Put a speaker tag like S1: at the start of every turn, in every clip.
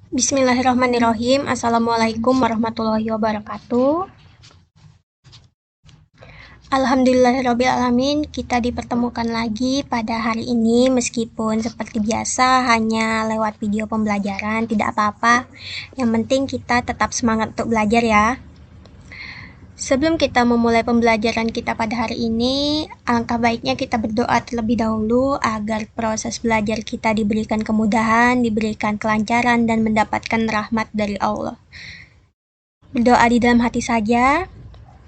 S1: Bismillahirrahmanirrahim. Assalamualaikum warahmatullahi wabarakatuh. Alhamdulillahirrabbilalamin, kita dipertemukan lagi pada hari ini meskipun seperti biasa hanya lewat video pembelajaran, tidak apa-apa. Yang penting kita tetap semangat untuk belajar ya. Sebelum kita memulai pembelajaran kita pada hari ini, alangkah baiknya kita berdoa terlebih dahulu agar proses belajar kita diberikan kemudahan, diberikan kelancaran, dan mendapatkan rahmat dari Allah. Berdoa di dalam hati saja,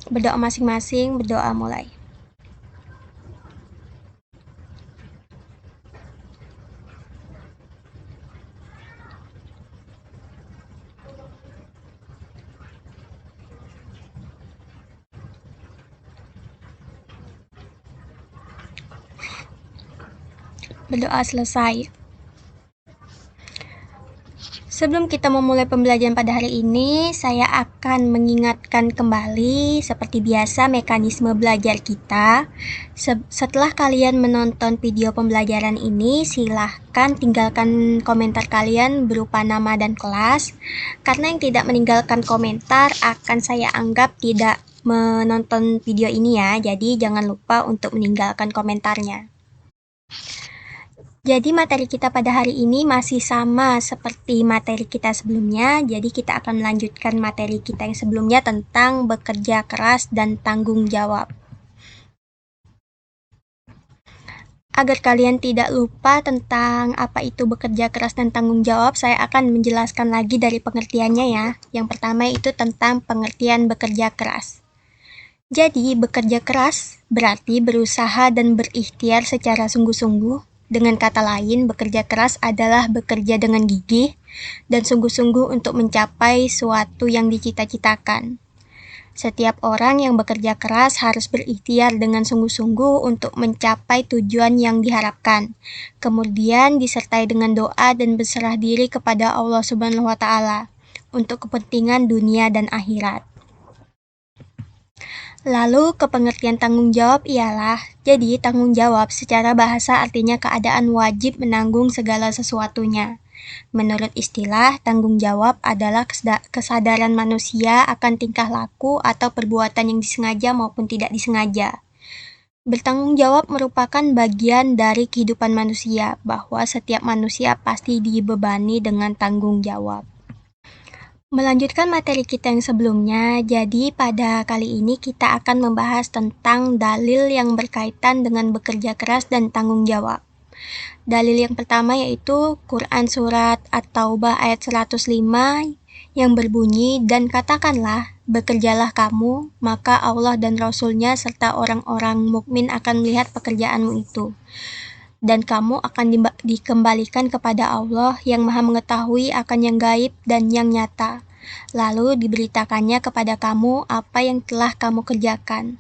S1: berdoa masing-masing, berdoa mulai. Berdoa selesai. Sebelum kita memulai pembelajaran pada hari ini, saya akan mengingatkan kembali seperti biasa mekanisme belajar kita. Setelah kalian menonton video pembelajaran ini, silahkan tinggalkan komentar kalian berupa nama dan kelas. Karena yang tidak meninggalkan komentar akan saya anggap tidak menonton video ini ya, jadi jangan lupa untuk meninggalkan komentarnya. Jadi materi kita pada hari ini masih sama seperti materi kita sebelumnya, jadi kita akan melanjutkan materi kita yang sebelumnya tentang bekerja keras dan tanggung jawab. Agar kalian tidak lupa tentang apa itu bekerja keras dan tanggung jawab, saya akan menjelaskan lagi dari pengertiannya ya. Yang pertama itu tentang pengertian bekerja keras. Jadi, bekerja keras berarti berusaha dan berikhtiar secara sungguh-sungguh. Dengan kata lain, bekerja keras adalah bekerja dengan gigih dan sungguh-sungguh untuk mencapai suatu yang dicita-citakan. Setiap orang yang bekerja keras harus berikhtiar dengan sungguh-sungguh untuk mencapai tujuan yang diharapkan. Kemudian disertai dengan doa dan berserah diri kepada Allah Subhanahu wa Ta'ala untuk kepentingan dunia dan akhirat. Lalu kepengertian tanggung jawab ialah, jadi tanggung jawab secara bahasa artinya keadaan wajib menanggung segala sesuatunya. Menurut istilah, tanggung jawab adalah kesadaran manusia akan tingkah laku atau perbuatan yang disengaja maupun tidak disengaja. Bertanggung jawab merupakan bagian dari kehidupan manusia, bahwa setiap manusia pasti dibebani dengan tanggung jawab. Melanjutkan materi kita yang sebelumnya, jadi pada kali ini kita akan membahas tentang dalil yang berkaitan dengan bekerja keras dan tanggung jawab. Dalil yang pertama yaitu Quran Surat At-Taubah ayat 105 yang berbunyi, dan katakanlah, bekerjalah kamu, maka Allah dan Rasul-Nya serta orang-orang mukmin akan melihat pekerjaanmu itu. Dan kamu akan dikembalikan kepada Allah yang Maha Mengetahui akan yang gaib dan yang nyata. Lalu diberitakannya kepada kamu apa yang telah kamu kerjakan.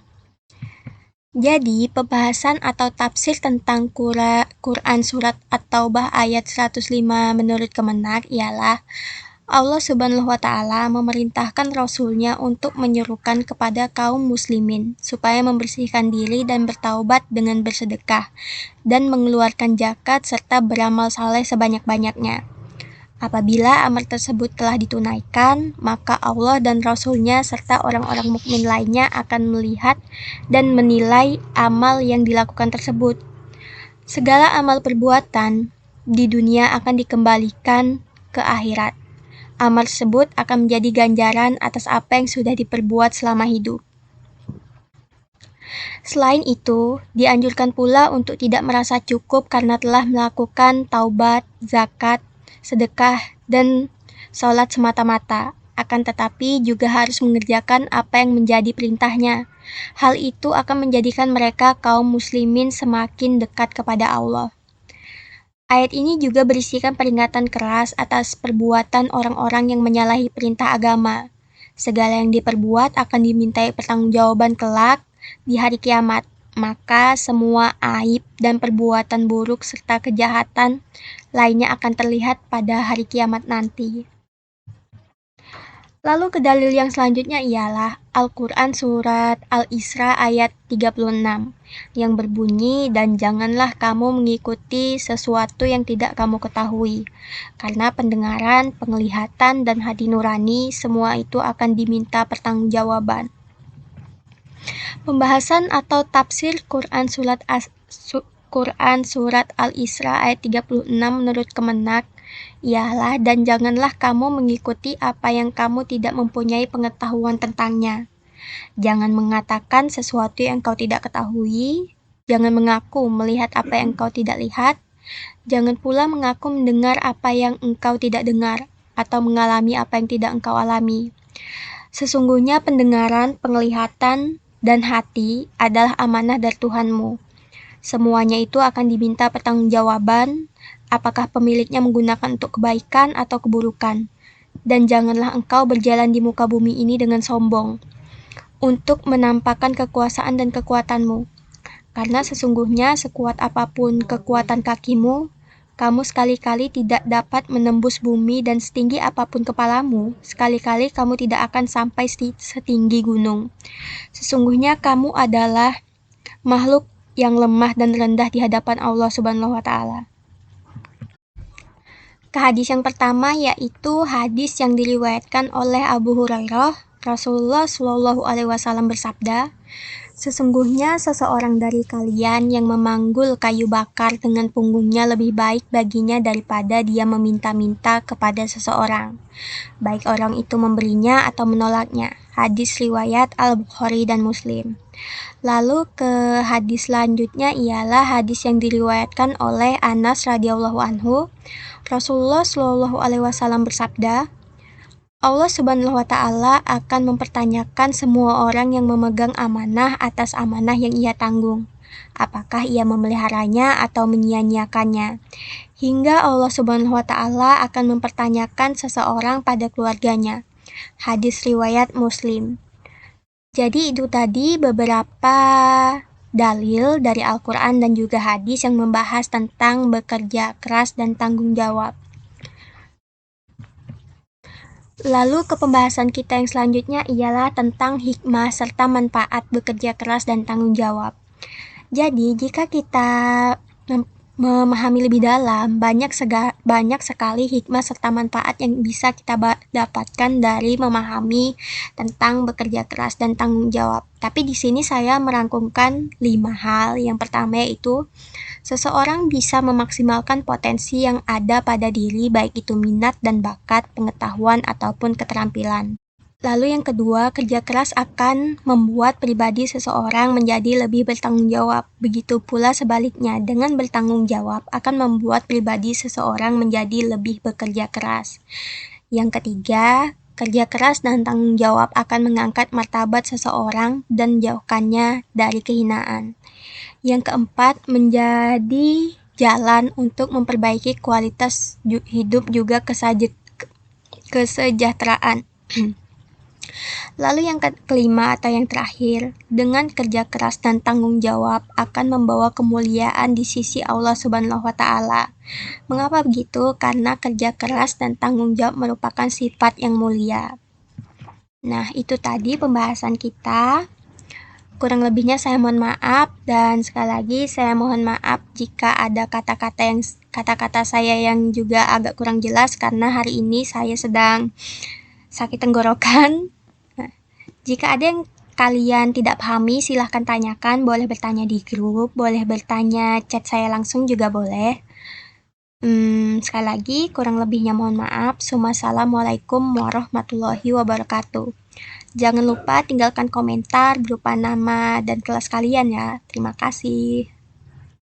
S1: Jadi, pembahasan atau tafsir tentang Quran Surat At-Taubah ayat 105 menurut Kemenak ialah Allah Subhanahu wa Ta'ala memerintahkan Rasul-Nya untuk menyerukan kepada kaum muslimin supaya membersihkan diri dan bertaubat dengan bersedekah dan mengeluarkan zakat serta beramal saleh sebanyak-banyaknya. Apabila amal tersebut telah ditunaikan, maka Allah dan Rasul-Nya serta orang-orang mukmin lainnya akan melihat dan menilai amal yang dilakukan tersebut. Segala amal perbuatan di dunia akan dikembalikan ke akhirat. Amal tersebut akan menjadi ganjaran atas apa yang sudah diperbuat selama hidup. Selain itu, dianjurkan pula untuk tidak merasa cukup karena telah melakukan taubat, zakat, sedekah, dan sholat semata-mata. Akan tetapi juga harus mengerjakan apa yang menjadi perintahnya. Hal itu akan menjadikan mereka kaum muslimin semakin dekat kepada Allah. Ayat ini juga berisikan peringatan keras atas perbuatan orang-orang yang menyalahi perintah agama. Segala yang diperbuat akan dimintai pertanggungjawaban kelak di hari kiamat. Maka semua aib dan perbuatan buruk serta kejahatan lainnya akan terlihat pada hari kiamat nanti. Lalu ke dalil yang selanjutnya ialah Al-Quran Surat Al-Isra ayat 36 yang berbunyi, "Dan janganlah kamu mengikuti sesuatu yang tidak kamu ketahui, karena pendengaran, penglihatan, dan hati nurani semua itu akan diminta pertanggungjawaban." Pembahasan atau tafsir Quran Surat Al-Isra ayat 36 menurut Kemenak ialah, "Dan janganlah kamu mengikuti apa yang kamu tidak mempunyai pengetahuan tentangnya. Jangan mengatakan sesuatu yang kau tidak ketahui. Jangan mengaku melihat apa yang kau tidak lihat. Jangan pula mengaku mendengar apa yang engkau tidak dengar, atau mengalami apa yang tidak engkau alami. Sesungguhnya pendengaran, penglihatan, dan hati adalah amanah dari Tuhanmu. Semuanya itu akan diminta pertanggungjawaban, apakah pemiliknya menggunakan untuk kebaikan atau keburukan. Dan janganlah engkau berjalan di muka bumi ini dengan sombong, untuk menampakkan kekuasaan dan kekuatanmu. Karena sesungguhnya sekuat apapun kekuatan kakimu, kamu sekali-kali tidak dapat menembus bumi, dan setinggi apapun kepalamu, sekali-kali kamu tidak akan sampai setinggi gunung. Sesungguhnya kamu adalah makhluk yang lemah dan rendah di hadapan Allah Subhanahu wa Ta'ala. Ke hadis yang pertama, yaitu hadis yang diriwayatkan oleh Abu Hurairah. Rasulullah Shallallahu Alaihi Wasallam bersabda, "Sesungguhnya seseorang dari kalian yang memanggul kayu bakar dengan punggungnya lebih baik baginya daripada dia meminta-minta kepada seseorang, baik orang itu memberinya atau menolaknya." Hadis riwayat Al-Bukhari dan Muslim. Lalu ke hadis selanjutnya ialah hadis yang diriwayatkan oleh Anas radhiyallahu anhu. Rasulullah Shallallahu Alaihi Wasallam bersabda, "Allah Subhanahu wa Ta'ala akan mempertanyakan semua orang yang memegang amanah atas amanah yang ia tanggung, apakah ia memeliharanya atau menyia-nyiakannya, hingga Allah Subhanahu wa Ta'ala akan mempertanyakan seseorang pada keluarganya." Hadis riwayat Muslim. Jadi itu tadi beberapa dalil dari Al-Quran dan juga hadis yang membahas tentang bekerja keras dan tanggung jawab. Lalu ke pembahasan kita yang selanjutnya ialah tentang hikmah serta manfaat bekerja keras dan tanggung jawab. Jadi jika kita memahami lebih dalam, banyak sekali hikmah serta manfaat yang bisa kita dapatkan dari memahami tentang bekerja keras dan tanggung jawab. Tapi di sini saya merangkumkan 5 hal. Yang pertama yaitu seseorang bisa memaksimalkan potensi yang ada pada diri, baik itu minat dan bakat, pengetahuan ataupun keterampilan. Lalu yang kedua, kerja keras akan membuat pribadi seseorang menjadi lebih bertanggung jawab. Begitu pula sebaliknya, dengan bertanggung jawab akan membuat pribadi seseorang menjadi lebih bekerja keras. Yang ketiga, kerja keras dan tanggung jawab akan mengangkat martabat seseorang dan menjauhkannya dari kehinaan. Yang keempat, menjadi jalan untuk memperbaiki kualitas hidup juga kesejahteraan. Lalu yang kelima atau yang terakhir, dengan kerja keras dan tanggung jawab akan membawa kemuliaan di sisi Allah Subhanahu wa Ta'ala. Mengapa begitu? Karena kerja keras dan tanggung jawab merupakan sifat yang mulia. Nah, itu tadi pembahasan kita. Kurang lebihnya saya mohon maaf, dan sekali lagi saya mohon maaf jika ada kata-kata saya yang juga agak kurang jelas, karena hari ini saya sedang sakit tenggorokan. Jika ada yang kalian tidak pahami, silahkan tanyakan, boleh bertanya di grup, boleh bertanya chat saya langsung juga boleh. Sekali lagi, kurang lebihnya mohon maaf. Wassalamualaikum warahmatullahi wabarakatuh. Jangan lupa tinggalkan komentar berupa nama dan kelas kalian ya. Terima kasih.